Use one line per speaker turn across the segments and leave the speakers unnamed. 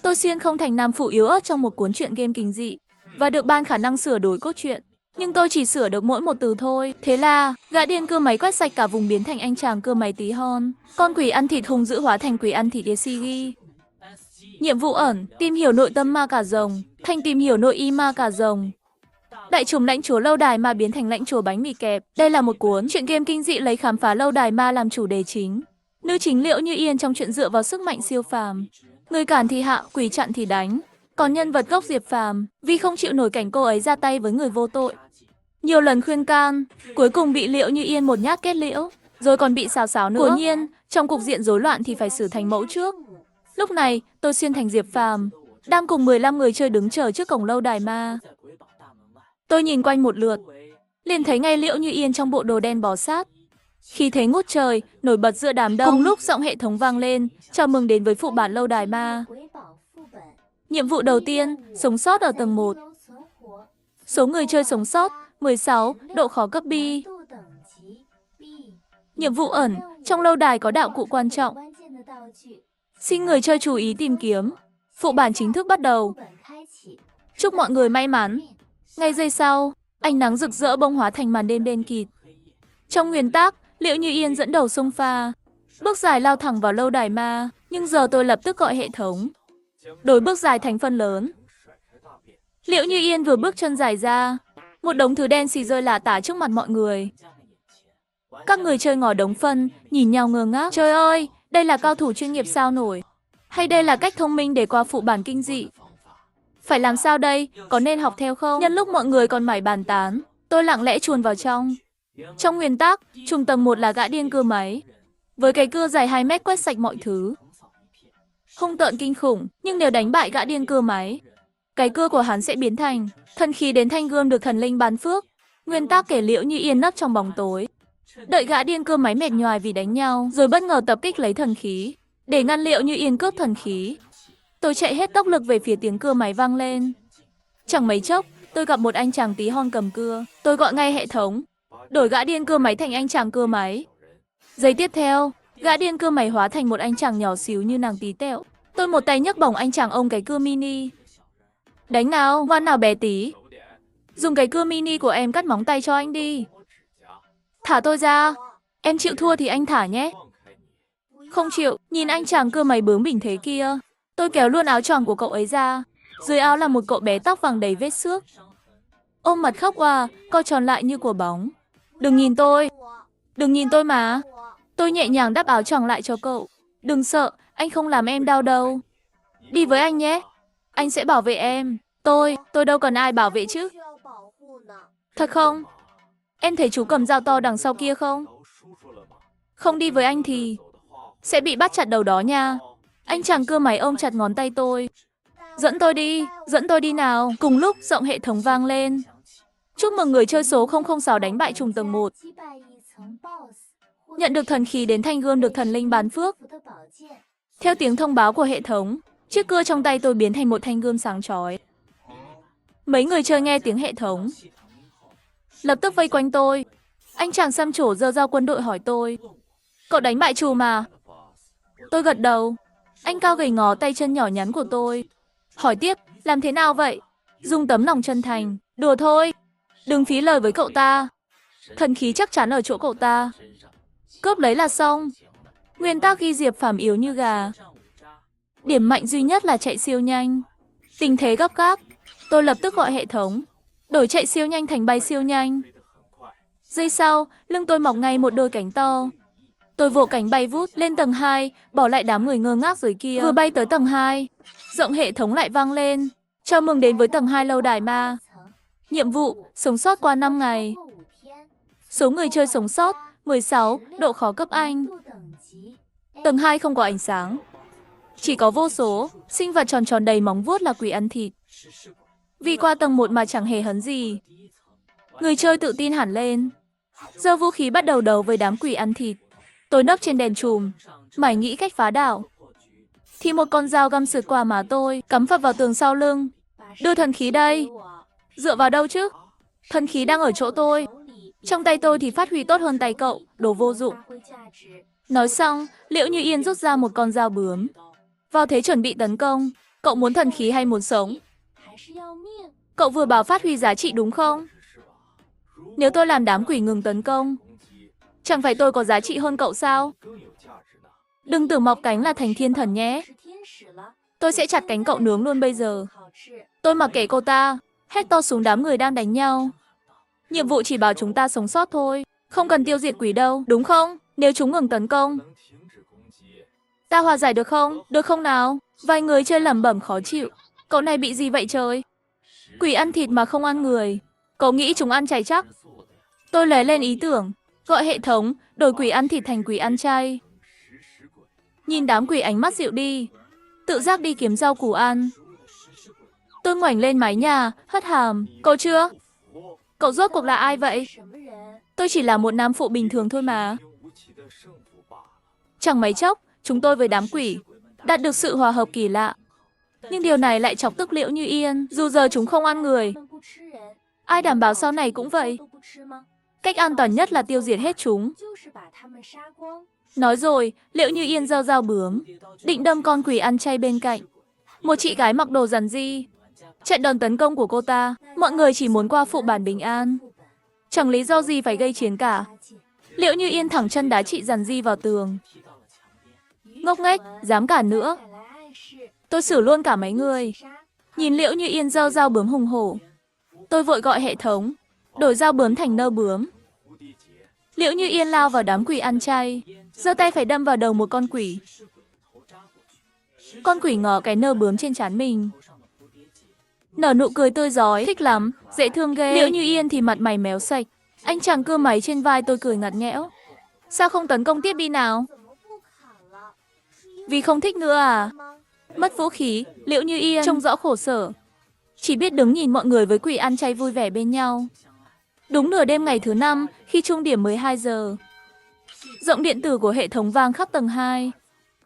Tôi Xuyên không thành nam phụ yếu ớt trong một cuốn truyện game kinh dị và được ban khả năng sửa đổi cốt truyện. Nhưng tôi chỉ sửa được mỗi một từ thôi. Thế là, gã điên cưa máy quét sạch cả vùng biến thành anh chàng cưa máy tí hon. Con quỷ ăn thịt hung dữ hóa thành quỷ ăn thịt Yeshigi. Nhiệm vụ ẩn, tìm hiểu nội tâm ma cà rồng, thành tìm hiểu nội y ma cà rồng. Đại trùm lãnh chúa lâu đài ma biến thành lãnh chúa bánh mì kẹp. Đây là một cuốn truyện game kinh dị lấy khám phá lâu đài ma làm chủ đề chính. Nữ chính Liễu Như Yên trong truyện dựa vào sức mạnh siêu phàm. Người cản thì hạ, quỷ chặn thì đánh. Còn nhân vật gốc Diệp Phàm, vì không chịu nổi cảnh cô ấy ra tay với người vô tội, nhiều lần khuyên can, cuối cùng bị Liễu Như Yên một nhát kết liễu, rồi còn bị xào xáo nữa. Quả nhiên, trong cục diện rối loạn thì phải xử thành mẫu trước. Lúc này, tôi Xuyên thành Diệp Phàm, đang cùng 15 người chơi đứng chờ trước cổng lâu đài ma. Tôi nhìn quanh một lượt, liền thấy ngay Liễu Như Yên trong bộ đồ đen bò sát. Khi thấy ngút trời, nổi bật giữa đám đông, cùng lúc giọng hệ thống vang lên, chào mừng đến với phụ bản lâu đài ma. Nhiệm vụ đầu tiên, sống sót ở tầng 1. Số người chơi sống sót, 16, độ khó cấp B. Nhiệm vụ ẩn, trong lâu đài có đạo cụ quan trọng. Xin người chơi chú ý tìm kiếm. Phụ bản chính thức bắt đầu. Chúc mọi người may mắn. Ngay giây sau, ánh nắng rực rỡ bỗng hóa thành màn đêm đen kịt. Trong nguyên tắc, Liễu Như Yên dẫn đầu xông pha, bước dài lao thẳng vào lâu đài ma, nhưng giờ tôi lập tức gọi hệ thống đổi bước dài thành phân lớn. Liễu Như Yên vừa bước chân dài ra, một đống thứ đen xì rơi lả tả trước mặt mọi người. Các người chơi ngỏ đống phân, nhìn nhau ngơ ngác. Trời ơi, đây là cao thủ chuyên nghiệp sao nổi? Hay đây là cách thông minh để qua phụ bản kinh dị? Phải làm sao đây? Có nên học theo không? Nhân lúc mọi người còn mải bàn tán, tôi lặng lẽ chuồn vào trong. Trong nguyên tắc, trùng tầng 1 là gã điên cưa máy, với cái cưa dài 2 mét quét sạch mọi thứ. Hung tợn kinh khủng, nhưng nếu đánh bại gã điên cưa máy, cái cưa của hắn sẽ biến thành thần khí đến thanh gươm được thần linh ban phước. Nguyên tắc kể Liễu Như Yên nấp trong bóng tối, đợi gã điên cưa máy mệt nhoài vì đánh nhau, rồi bất ngờ tập kích lấy thần khí, để ngăn Liễu Như Yên cướp thần khí. Tôi chạy hết tốc lực về phía tiếng cưa máy vang lên. Chẳng mấy chốc, tôi gặp một anh chàng tí hon cầm cưa. Tôi gọi ngay hệ thống, đổi gã điên cưa máy thành anh chàng cưa máy. Giây tiếp theo, gã điên cưa máy hóa thành một anh chàng nhỏ xíu như nàng tí tẹo. Tôi một tay nhấc bổng anh chàng ôm cái cưa mini. Đánh nào, ngoan nào bé tí. Dùng cái cưa mini của em cắt móng tay cho anh đi. Thả tôi ra. Em chịu thua thì anh thả nhé. Không chịu, nhìn anh chàng cưa máy bướng bỉnh thế kia. Tôi kéo luôn áo choàng của cậu ấy ra. Dưới áo là một cậu bé tóc vàng đầy vết xước. Ôm mặt khóc oà, co tròn lại như quả bóng. Đừng nhìn tôi. Đừng nhìn tôi mà. Tôi nhẹ nhàng đắp áo choàng lại cho cậu. Đừng sợ, anh không làm em đau đâu. Đi với anh nhé. Anh sẽ bảo vệ em. Tôi đâu cần ai bảo vệ chứ. Thật không? Em thấy chú cầm dao to đằng sau kia không? Không đi với anh thì sẽ bị bắt chặt đầu đó nha. Anh chàng cưa máy ôm chặt ngón tay tôi. Dẫn tôi đi nào. Cùng lúc giọng hệ thống vang lên. Chúc mừng người chơi số 006 đánh bại trùng tầng 1. Nhận được thần khí đến thanh gươm được thần linh ban phước. Theo tiếng thông báo của hệ thống, chiếc cưa trong tay tôi biến thành một thanh gươm sáng chói. Mấy người chơi nghe tiếng hệ thống, lập tức vây quanh tôi. Anh chàng xăm trổ giơ dao quân đội hỏi tôi, cậu đánh bại trù mà? Tôi gật đầu. Anh cao gầy ngó tay chân nhỏ nhắn của tôi, hỏi tiếp, làm thế nào vậy? Dùng tấm lòng chân thành, đùa thôi, đừng phí lời với cậu ta. Thần khí chắc chắn ở chỗ cậu ta. Cướp lấy là xong. Nguyên tắc ghi Diệp Phàm yếu như gà. Điểm mạnh duy nhất là chạy siêu nhanh. Tình thế gấp gáp, tôi lập tức gọi hệ thống, đổi chạy siêu nhanh thành bay siêu nhanh. Giây sau, lưng tôi mọc ngay một đôi cánh to. Tôi vỗ cánh bay vút lên tầng 2, bỏ lại đám người ngơ ngác dưới kia. Vừa bay tới tầng 2, giọng hệ thống lại vang lên. Chào mừng đến với tầng 2 lâu đài ma. Nhiệm vụ, sống sót qua 5 ngày. Số người chơi sống sót, 16, độ khó cấp Anh. Tầng 2 không có ánh sáng. Chỉ có vô số sinh vật tròn tròn đầy móng vuốt là quỷ ăn thịt. Vì qua tầng 1 mà chẳng hề hấn gì, người chơi tự tin hẳn lên, giơ vũ khí bắt đầu đấu với đám quỷ ăn thịt. Tôi nấp trên đèn chùm, mải nghĩ cách phá đảo. Thì một con dao găm sượt qua má tôi, cắm phập vào tường sau lưng. Đưa thần khí đây. Dựa vào đâu chứ? Thần khí đang ở chỗ tôi. Trong tay tôi thì phát huy tốt hơn tay cậu, đồ vô dụng. Nói xong, Liễu Như Yên rút ra một con dao bướm, vào thế chuẩn bị tấn công. Cậu muốn thần khí hay muốn sống? Cậu vừa bảo phát huy giá trị đúng không? Nếu tôi làm đám quỷ ngừng tấn công, chẳng phải tôi có giá trị hơn cậu sao? Đừng tưởng mọc cánh là thành thiên thần nhé. Tôi sẽ chặt cánh cậu nướng luôn bây giờ. Tôi mặc kệ cô ta, hét to xuống đám người đang đánh nhau. Nhiệm vụ chỉ bảo chúng ta sống sót thôi, không cần tiêu diệt quỷ đâu, đúng không? Nếu chúng ngừng tấn công, ta hòa giải được không? Được không nào? Vài người chơi lẩm bẩm khó chịu. Cậu này bị gì vậy trời? Quỷ ăn thịt mà không ăn người. Cậu nghĩ chúng ăn chay chắc? Tôi lấy lên ý tưởng, gọi hệ thống, đổi quỷ ăn thịt thành quỷ ăn chay. Nhìn đám quỷ ánh mắt dịu đi, tự giác đi kiếm rau củ ăn. Tôi ngoảnh lên mái nhà, hất hàm. Cậu chưa? Cậu rốt cuộc là ai vậy? Tôi chỉ là một nam phụ bình thường thôi mà. Chẳng mấy chốc, chúng tôi với đám quỷ đạt được sự hòa hợp kỳ lạ. Nhưng điều này lại chọc tức Liễu Như Yên, dù giờ chúng không ăn người. Ai đảm bảo sau này cũng vậy? Cách an toàn nhất là tiêu diệt hết chúng. Nói rồi, Liễu Như Yên giơ dao bướm, định đâm con quỷ ăn chay bên cạnh. Một chị gái mặc đồ rằn ri chặn đòn tấn công của cô ta. Mọi người chỉ muốn qua phụ bản bình an, chẳng lý do gì phải gây chiến cả. Liễu Như Yên thẳng chân đá chị rằn ri vào tường. Ngốc nghếch, dám cản nữa. Tôi xử luôn cả mấy người. Nhìn Liễu Như Yên giơ dao bướm hùng hổ, tôi vội gọi hệ thống, đổi dao bướm thành nơ bướm. Liễu Như Yên lao vào đám quỷ ăn chay, giơ tay phải đâm vào đầu một con quỷ. Con quỷ ngó cái nơ bướm trên trán mình, nở nụ cười tươi rói, thích lắm, dễ thương ghê. Liễu Như Yên thì mặt mày méo sạch. Anh chàng cưa máy trên vai tôi cười ngặt nghẽo. Sao không tấn công tiếp đi nào? Vì không thích nữa à? Mất vũ khí, Liễu Như Yên trông rõ khổ sở, chỉ biết đứng nhìn mọi người với quỷ ăn chay vui vẻ bên nhau. Đúng nửa đêm ngày thứ 5, khi chung điểm 12 giờ, giọng điện tử của hệ thống vang khắp tầng 2.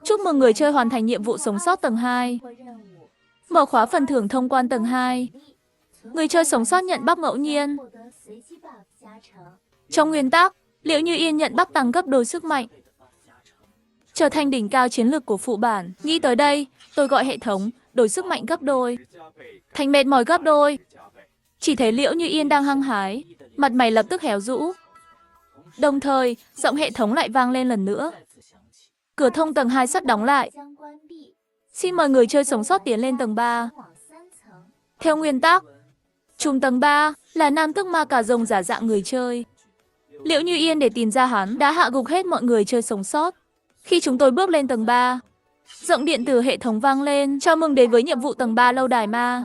Chúc mừng người chơi hoàn thành nhiệm vụ sống sót tầng 2. Mở khóa phần thưởng thông quan tầng 2. Người chơi sống sót nhận bắp ngẫu nhiên. Trong nguyên tắc, Liễu Như Yên nhận bắp tăng gấp đôi sức mạnh, trở thành đỉnh cao chiến lược của phụ bản. Nghĩ tới đây, tôi gọi hệ thống, đổi sức mạnh gấp đôi, thành mệt mỏi gấp đôi. Chỉ thấy Liễu Như Yên đang hăng hái, mặt mày lập tức héo rũ. Đồng thời, giọng hệ thống lại vang lên lần nữa. Cửa thông tầng 2 sắp đóng lại. Xin mời người chơi sống sót tiến lên tầng 3. Theo nguyên tắc, trùm tầng 3 là nam tức ma cà rồng giả dạng người chơi. Liễu Như Yên để tìm ra hắn đã hạ gục hết mọi người chơi sống sót. Khi chúng tôi bước lên tầng 3, giọng điện từ hệ thống vang lên, chào mừng đến với nhiệm vụ tầng 3 lâu đài ma.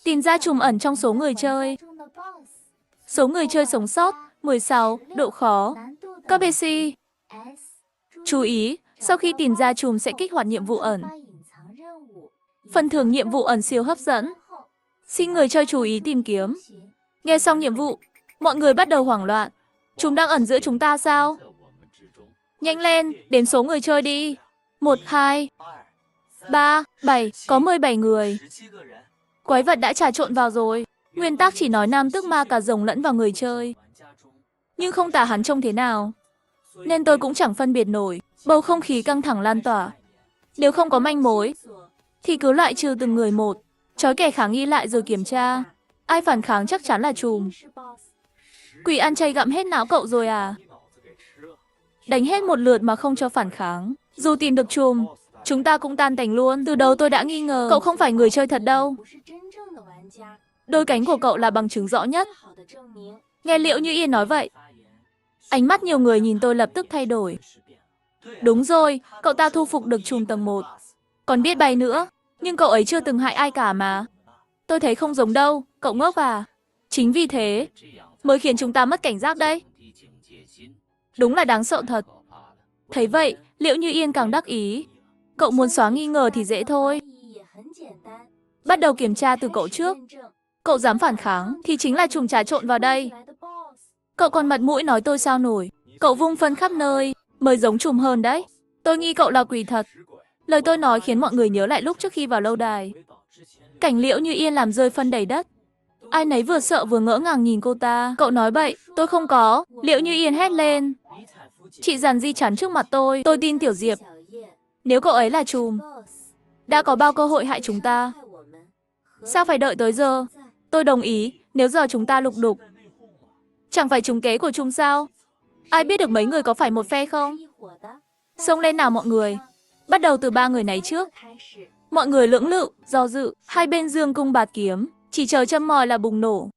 Tìm ra trùm ẩn trong số người chơi. Số người chơi sống sót 16, độ khó KBC. Chú ý, sau khi tìm ra trùm sẽ kích hoạt nhiệm vụ ẩn. Phần thưởng nhiệm vụ ẩn siêu hấp dẫn. Xin người chơi chú ý tìm kiếm. Nghe xong nhiệm vụ, mọi người bắt đầu hoảng loạn. Chúng đang ẩn giữa chúng ta sao? Nhanh lên, đếm số người chơi đi. 1, 2, 3, 7, có 17 người. Quái vật đã trà trộn vào rồi. Nguyên tắc chỉ nói nam tức ma cà rồng lẫn vào người chơi, nhưng không tả hắn trông thế nào, nên tôi cũng chẳng phân biệt nổi. Bầu không khí căng thẳng lan tỏa. Nếu không có manh mối, thì cứ loại trừ từng người một, trói kẻ kháng nghi lại rồi kiểm tra. Ai phản kháng chắc chắn là trùm. Quỷ ăn chay gặm hết não cậu rồi à? Đánh hết một lượt mà không cho phản kháng. Dù tìm được trùm, chúng ta cũng tan tành luôn. Từ đầu tôi đã nghi ngờ cậu không phải người chơi thật đâu. Đôi cánh của cậu là bằng chứng rõ nhất. Nghe Liễu Như Yên nói vậy, ánh mắt nhiều người nhìn tôi lập tức thay đổi. Đúng rồi, cậu ta thu phục được trùm tầng 1. Còn biết bay nữa, nhưng cậu ấy chưa từng hại ai cả mà. Tôi thấy không giống đâu, cậu ngốc à? Chính vì thế, mới khiến chúng ta mất cảnh giác đấy. Đúng là đáng sợ thật. Thấy vậy, Liễu Như Yên càng đắc ý. Cậu muốn xóa nghi ngờ thì dễ thôi. Bắt đầu kiểm tra từ cậu trước. Cậu dám phản kháng thì chính là trùm trà trộn vào đây. Cậu còn mặt mũi nói tôi sao nổi. Cậu vung phân khắp nơi, mới giống trùm hơn đấy. Tôi nghi cậu là quỷ thật. Lời tôi nói khiến mọi người nhớ lại lúc trước khi vào lâu đài. Cảnh Liễu Như Yên làm rơi phân đầy đất. Ai nấy vừa sợ vừa ngỡ ngàng nhìn cô ta. Cậu nói bậy, tôi không có. Liễu Như Yên hét lên. Chị dàn di chắn trước mặt tôi tin Tiểu Diệp. Nếu cậu ấy là trùm, đã có bao cơ hội hại chúng ta. Sao phải đợi tới giờ? Tôi đồng ý, nếu giờ chúng ta lục đục. Chẳng phải trúng kế của chúng sao? Ai biết được mấy người có phải một phe không? Xông lên nào mọi người. Bắt đầu từ 3 người này trước. Mọi người lưỡng lự, do dự, hai bên dương cung bạt kiếm, chỉ chờ châm mồi là bùng nổ.